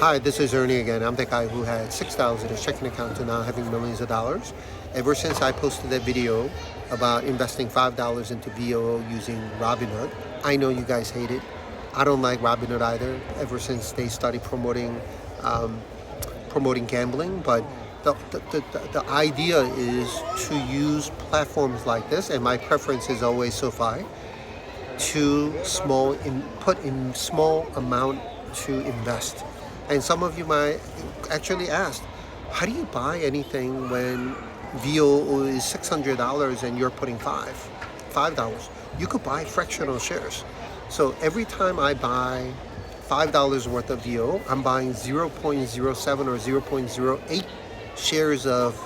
Hi, this is Ernie again. I'm the guy who had $6 in his checking account to now having millions of dollars. Ever since I posted that video about investing $5 into VOO using Robinhood, I know you guys hate it. I don't like Robinhood either, ever since they started promoting gambling. But the idea is to use platforms like this, and my preference is always SoFi, to put in small amount to invest. And some of you might actually ask, how do you buy anything when VOO is $600 and you're putting $5? You could buy fractional shares. So every time I buy $5 worth of VOO, I'm buying 0.07 or 0.08 shares of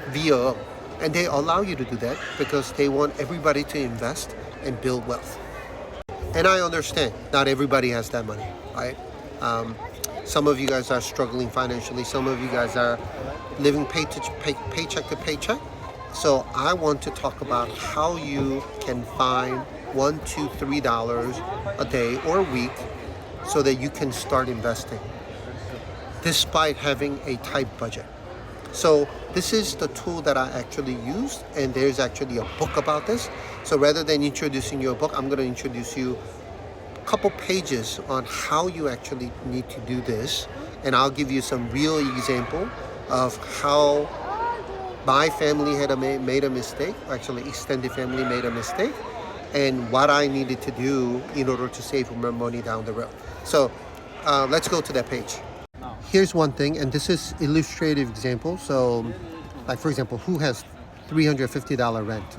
VOO. And they allow you to do that because they want everybody to invest and build wealth. And I understand not everybody has that money, right? Some of you guys are struggling financially. Some of you guys are living paycheck to paycheck. So I want to talk about how you can find $1, $2, $3 a day or a week so that you can start investing despite having a tight budget. So this is the tool that I actually used, and there's actually a book about this. So rather than introducing you a book, I'm going to introduce you a couple pages on how you actually need to do this, and I'll give you some real example of how my family made a mistake, actually extended family made a mistake, and what I needed to do in order to save more money down the road. So let's go to that page. Here's one thing, and this is illustrative example. So like, for example, who has $350 rent?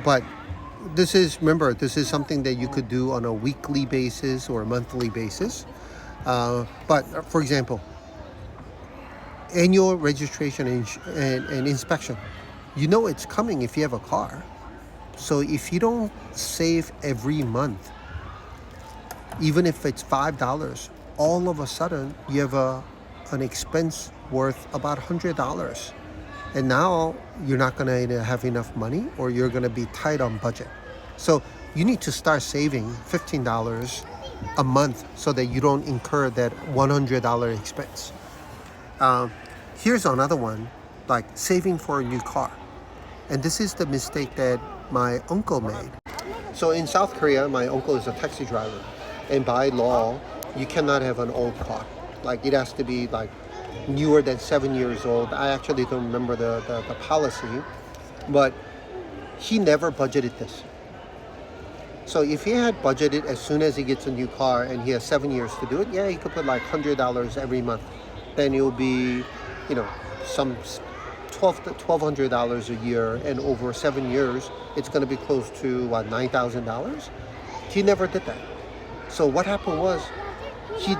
But this is, remember, this is something that you could do on a weekly basis or a monthly basis. But for example, annual registration and inspection. You know it's coming if you have a car. So if you don't save every month, even if it's $5, all of a sudden you have an expense worth about $100. And now you're not going to have enough money, or you're going to be tight on budget. So you need to start saving $15 a month so that you don't incur that $100 expense. Here's another one, like saving for a new car. And this is the mistake that my uncle made. So in South Korea, my uncle is a taxi driver. And by law, you cannot have an old car. Like, it has to be like newer than 7 years old. I actually don't remember the policy, but he never budgeted this. So if he had budgeted as soon as he gets a new car and he has 7 years to do it, yeah, he could put like $100 every month. Then it will be, some $1,200 a year, and over 7 years, it's going to be close to $9,000. He never did that. So what happened was, he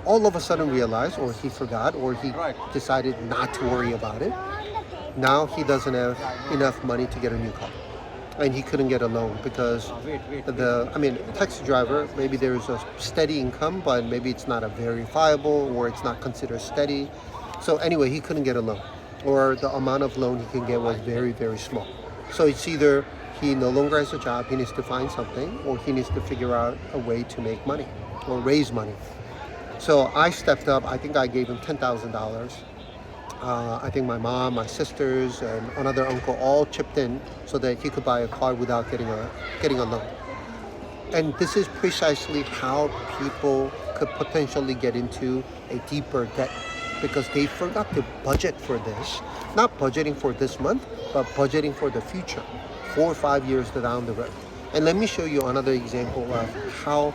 all of a sudden realized, or he forgot, or he decided not to worry about it. Now he doesn't have enough money to get a new car. And he couldn't get a loan because taxi driver, maybe there's a steady income, but maybe it's not a verifiable, or it's not considered steady. So anyway, he couldn't get a loan, or the amount of loan he can get was very, very small. So it's either he no longer has a job, he needs to find something, or he needs to figure out a way to make money or raise money. So I stepped up. I think I gave him $10,000. I think my mom, my sisters, and another uncle all chipped in so that he could buy a car without getting a loan. And this is precisely how people could potentially get into a deeper debt, because they forgot to budget for this. Not budgeting for this month, but budgeting for the future, 4 or 5 years down the road. And let me show you another example of how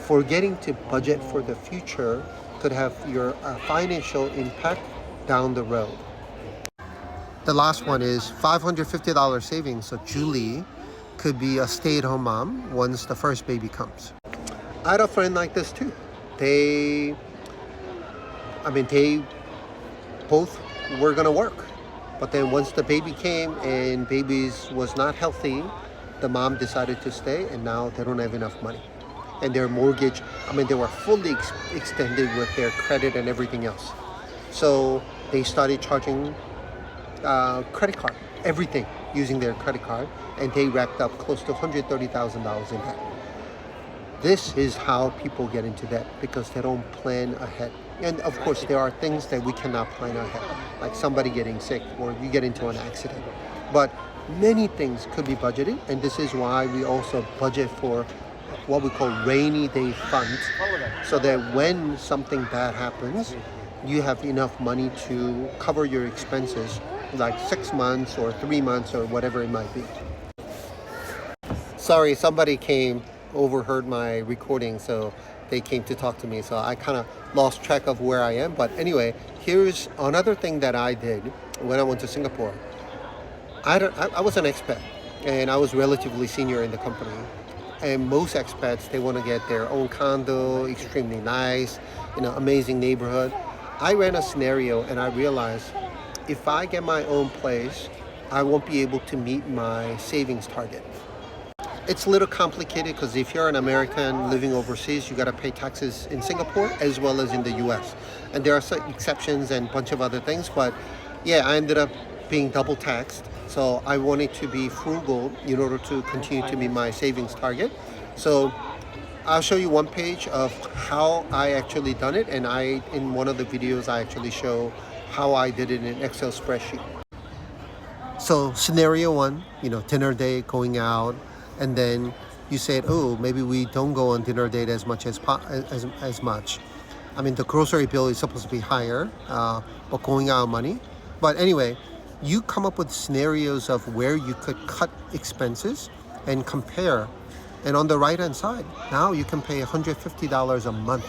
forgetting to budget for the future could have your financial impact down the road. The last one is $550 savings. So Julie could be a stay-at-home mom once the first baby comes. I had a friend like this too. They both were gonna work, but then once the baby came and babies was not healthy, the mom decided to stay, and now they don't have enough money. And their mortgage, they were fully extended with their credit and everything else. So they started charging credit card, everything using their credit card, and they racked up close to $130,000 in debt. this is how people get into debt, because they don't plan ahead. And of course, there are things that we cannot plan ahead, like somebody getting sick or you get into an accident. But many things could be budgeted, and this is why we also budget for what we call rainy day funds, so that when something bad happens, you have enough money to cover your expenses, like 6 months or 3 months or whatever it might be. Sorry, somebody came, overheard my recording, so they came to talk to me, so I kind of lost track of where I am. But anyway, here's another thing that I did when I went to Singapore. I was an expat, and I was relatively senior in the company. And most expats, they want to get their own condo, extremely nice, amazing neighborhood. I ran a scenario and I realized if I get my own place, I won't be able to meet my savings target. It's a little complicated because if you're an American living overseas, you got to pay taxes in Singapore as well as in the US. And there are some exceptions and a bunch of other things, but yeah, I ended up being double taxed. So I wanted to be frugal in order to continue to meet my savings target. So I'll show you one page of how I actually done it, and in one of the videos I actually show how I did it in an Excel spreadsheet. So scenario one, dinner date, going out, and then you said, oh, maybe we don't go on dinner date as much. I mean, the grocery bill is supposed to be higher, but going out money. But anyway, you come up with scenarios of where you could cut expenses and compare. And on the right hand side, now you can pay $150 a month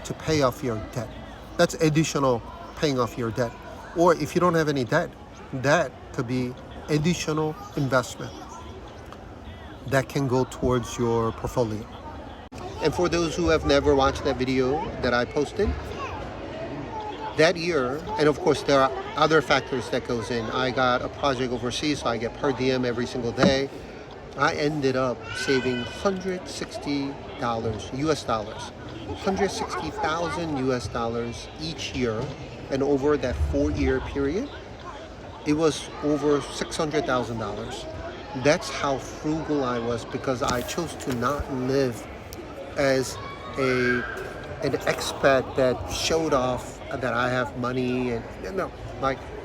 to pay off your debt. That's additional paying off your debt. Or if you don't have any debt, that could be additional investment that can go towards your portfolio. And for those who have never watched that video that I posted, that year, and of course there are other factors that goes in. I got a project overseas, so I get per diem every single day. I ended up saving $160 US dollars, 160,000 US dollars each year, and over that 4-year period, it was over $600,000. That's how frugal I was, because I chose to not live as an expat that showed off that I have money, and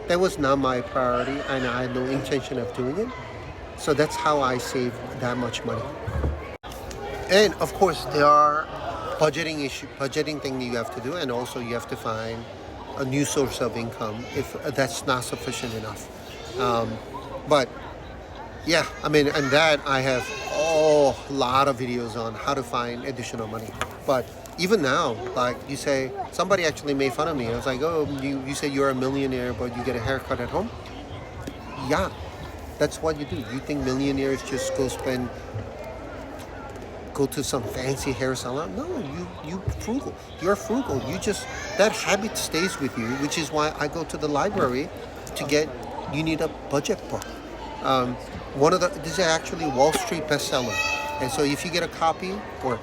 that was not my priority, and I had no intention of doing it. So that's how I saved that much money. And of course, there are budgeting thing that you have to do, and also you have to find a new source of income if that's not sufficient enough. But yeah, I mean, and that I have a lot of videos on how to find additional money. But even now, like you say, somebody actually made fun of me. I was like, oh, you say you're a millionaire, but you get a haircut at home? Yeah, that's what you do. You think millionaires just go to some fancy hair salon? No, you frugal. You're frugal. That habit stays with you, which is why I go to the library you need a budget book. This is actually Wall Street bestseller. And so if you get a copy, or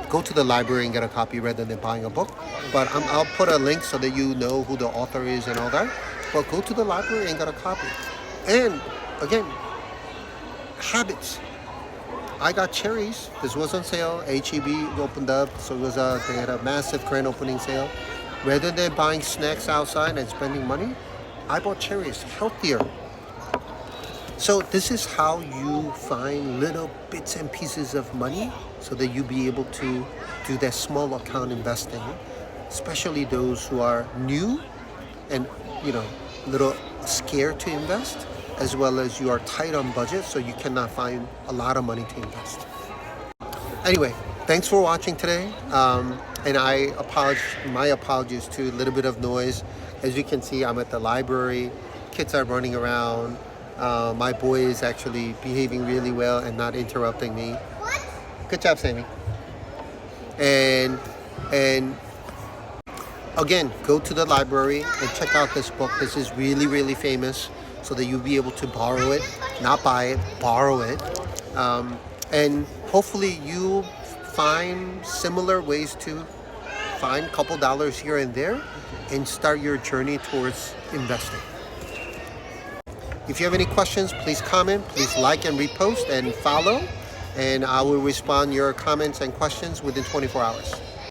go to the library and get a copy rather than buying a book. But I'll put a link so that you know who the author is and all that. But go to the library and get a copy. And again, habits. I got cherries. This was on sale. H-E-B opened up, so they had a massive grand opening sale. Rather than buying snacks outside and spending money, I bought cherries, healthier. So this is how you find little bits and pieces of money so that you be able to do that small account investing, especially those who are new and a little scared to invest, as well as you are tight on budget, so you cannot find a lot of money to invest. Anyway, thanks for watching today. And my apologies to a little bit of noise. As you can see, I'm at the library. Kids are running around. My boy is actually behaving really well and not interrupting me. Good job, Sammy. And again, go to the library and check out this book. This is really, really famous, so that you'll be able to borrow it, not buy it, borrow it. And hopefully you find similar ways to find a couple dollars here and there and start your journey towards investing. If you have any questions, please comment, please like and repost and follow. and I will respond your comments and questions within 24 hours.